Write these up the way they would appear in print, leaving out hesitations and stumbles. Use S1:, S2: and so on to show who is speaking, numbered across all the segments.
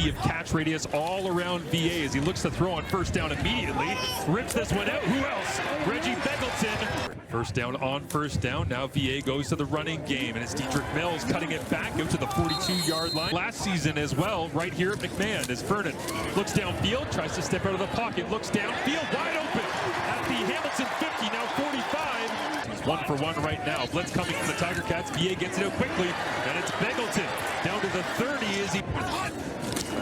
S1: sea of catch radius all around VA as he looks to throw on first down immediately. Rips this one out. Who else? Reggie Beggleton. First down on first down. Now VA goes to the running game, and it's Dietrich Mills cutting it back out to the 42-yard line. Last season as well, right here at McMahon, as Vernon looks downfield, tries to step out of the pocket, looks downfield, wide open at the Hamilton 50, now 45. He's 1 for 1 right now. Blitz coming from the Tiger Cats. VA gets it out quickly, and it's Beggleton down to the 30 as he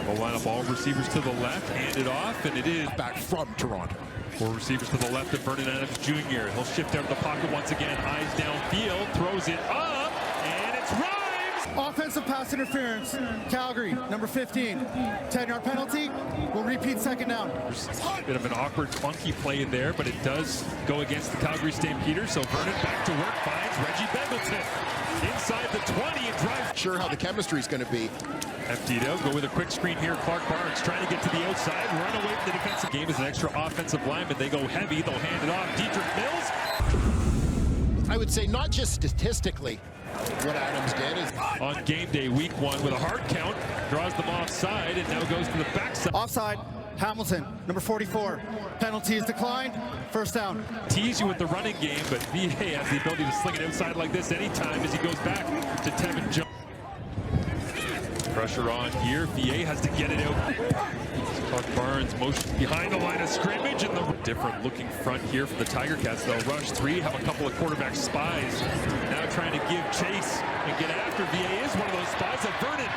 S1: will line up all receivers to the left, hand it off, and it is
S2: back from Toronto.
S1: 4 receivers to the left of Vernon Adams Jr. He'll shift out of the pocket once again, eyes downfield, throws it up, and it's Rhymes!
S3: Offensive pass interference, Calgary, number 15. 10-yard penalty, we'll repeat second down.
S1: There's a bit of an awkward, clunky play there, but it does go against the Calgary Stampeders, so Vernon back to work, finds Reggie Beggleton inside the 20 and drives.
S2: Sure how the chemistry is going to be.
S1: Emptied out, go with a quick screen here. Clark Barnes trying to get to the outside, run away from the defensive game as an extra offensive lineman. They go heavy, they'll hand it off. Dietrich Mills.
S2: I would say not just statistically what Adams did is
S1: on game day week 1 with a hard count, draws them offside and now goes to the backside.
S3: Offside, Hamilton, number 44. Penalty is declined, first down.
S1: Tease you with the running game, but VA has the ability to sling it outside like this anytime as he goes back to Tevin Jones. Pressure on here. VA has to get it out. Clark Barnes motions behind the line of scrimmage, and the different looking front here for the Tiger Cats. They'll rush 3, have a couple of quarterback spies. Now trying to give chase and get after. VA is one of those spies. Vernon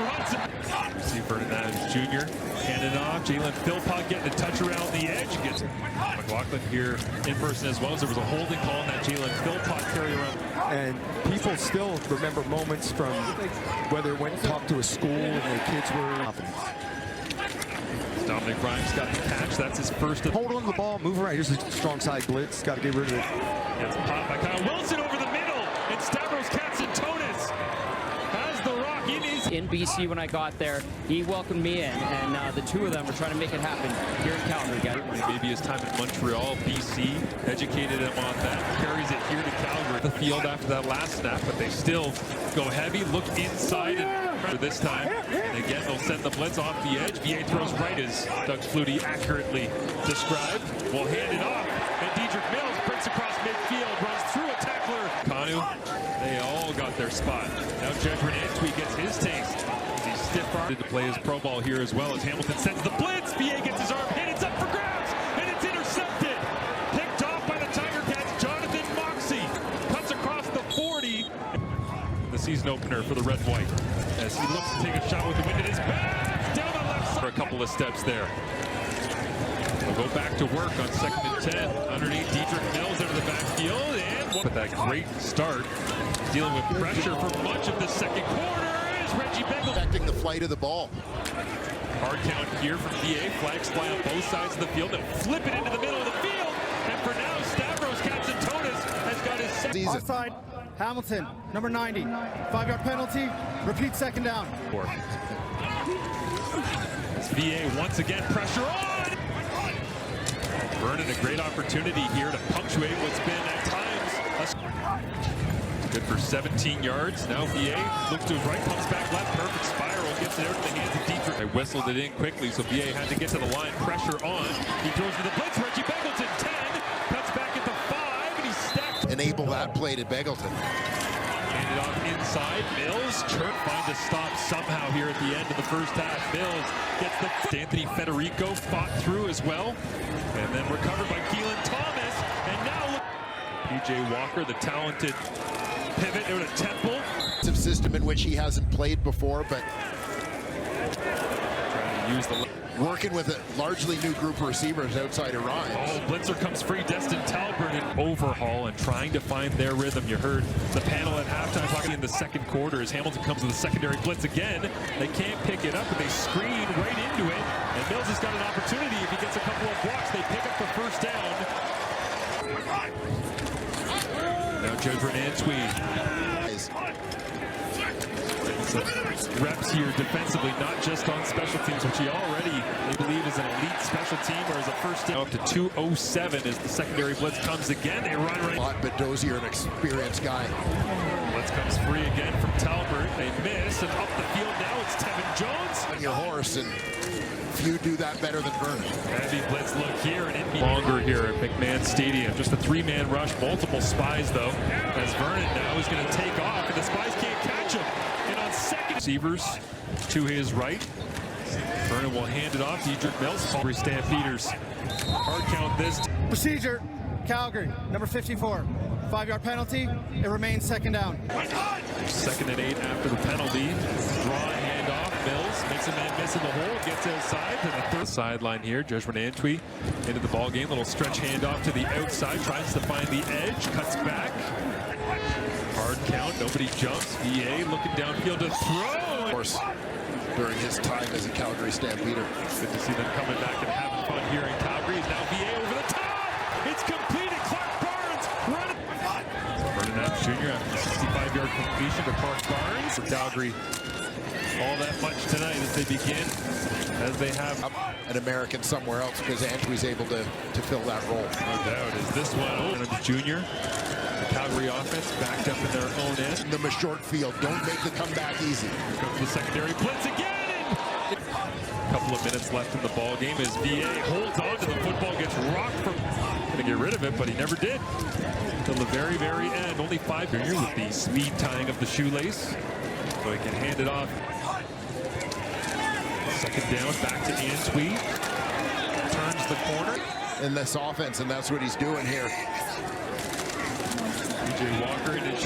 S1: runs it. See Vernon Adams Jr. handing off. Jalen Philpott getting a touch around the edge. Gets McLaughlin here in person as well. As there was a holding call on that Jalen Philpott carry around.
S4: And people still remember moments from whether it went and talked to a school and the kids were.
S1: Dominic Rhymes got the catch. That's his first.
S4: Hold on to the ball, move right. Here's a strong side blitz. Got to get rid of it.
S1: Gets popped by Kyle Wilson over the middle, and Stavros Katsantonis has the rock in his.
S5: In BC when I got there, he welcomed me in, and the two of them were trying to make it happen here in Calgary.
S1: Maybe his time in Montreal, BC, educated him on that. Carries it here to Calgary. The field after that last snap, but they still go heavy, look inside, and this time. And again, they'll send the blitz off the edge. VA throws right as Doug Flutie accurately described. Will hand it off, and Dietrich Mills breaks across midfield, runs through a tackler. Kanu, they all got their spot. Now Jedrin Antwi gets his taste. He's stiff-armed to play his pro ball here as well as Hamilton sends the blitz. VA gets his arm hit. It's up for grabs, and it's intercepted. Picked off by the Tiger Cats. Jonathan Moxie cuts across the 40. The season opener for the red and white as he looks to take a shot with the wind in his back. Down the left side for a couple of steps there. They'll go back to work on 2nd and 10 underneath Dietrich Mills into the backfield, and with that great start, dealing with pressure for much of the second quarter is Reggie Beggleton.
S2: affecting the flight of the ball.
S1: Hard count here from VA. Flags fly on both sides of the field. They'll flip it into the middle of the field, and for now, Stavros Katsantonis has got his second.
S3: Offside, Hamilton, number 90. 5-yard penalty, repeat second down.
S1: It's VA once again, pressure on! Vernon, a great opportunity here to punctuate what's been at times good for 17 yards. Now VA looks to his right, comes back left, perfect spiral, gets it out in the hands of Dietrich. They whistled it in quickly, so VA had to get to the line, pressure on. He throws to the blitz, Reggie Beggleton, 10, cuts back at the 5, and he's stacked.
S2: Enable that play to Beggleton.
S1: Handed off inside, Mills. Chirp finds a stop somehow here at the end of the first half. Mills gets the Anthony Federico fought through as well, and then recovered by Keelan Thomas. And now look, PJ Walker, the talented pivot out of Temple.
S2: It's a system in which he hasn't played before, but
S1: trying to use the
S2: working with a largely new group of receivers outside of Rhymes.
S1: Oh, blitzer comes free. Destin Talbert in overhaul and trying to find their rhythm. You heard the panel at halftime talking in the second quarter as Hamilton comes to the secondary blitz again. They can't pick it up, but they screen right into it. And Mills has got an opportunity. If he gets a couple of blocks, they pick up the first down. Now Jedrin Antwi. Reps here defensively, not just on special teams, which he already, they believe, is an elite special team or is a first down. Up to 2:07 as the secondary blitz comes again. They run right.
S2: But Dozier, an experienced guy.
S1: Blitz comes free again from Talbert. They miss. press, and up the field now it's Tevin Jones.
S2: On your horse, and few do that better than Vernon.
S1: Heavy blitz look here, and it longer here at McMahon Stadium. Just a three-man rush, multiple spies though, as Vernon now is going to take off, and the spies can't catch him. And on second, receivers to his right. Vernon will hand it off. Dedrick Mills, Calgary Stampeders. Hard count this.
S3: Procedure, Calgary, number 54. 5-yard penalty. It remains second down.
S1: 2nd and 8 after the penalty. Draw handoff. Mills makes a man miss in the hole. Gets outside to the third sideline here. Judgment Antwi into the ball game. Little stretch handoff to the outside. Tries to find the edge. Cuts back. Hard count. Nobody jumps. VA looking downfield to throw.
S2: Of course, during his time as a Calgary Stampeder.
S1: Good to see them coming back and having fun here in Calgary. Now VA over the top. It's completed. Clark Barnes running. Vernon Adams Jr. after 65-yard completion to Clark Barnes. For Calgary, all that much tonight as they begin, as they have
S2: An American somewhere else, because Antwi's able to fill that role.
S1: no doubt. Is this one Adams Jr.? The Calgary offense backed up in their own end.
S2: Send them a short field. Don't make the comeback easy.
S1: Here comes the secondary blitz again. A couple of minutes left in the ball game as VA holds on to the football, gets rocked from going to get rid of it, but he never did. Till the very, very end. Only 5 here with the speed tying of the shoelace. So he can hand it off. Second down, back to Antwi. Turns the corner.
S2: In this offense, and that's what he's doing here.
S1: DJ Walker in his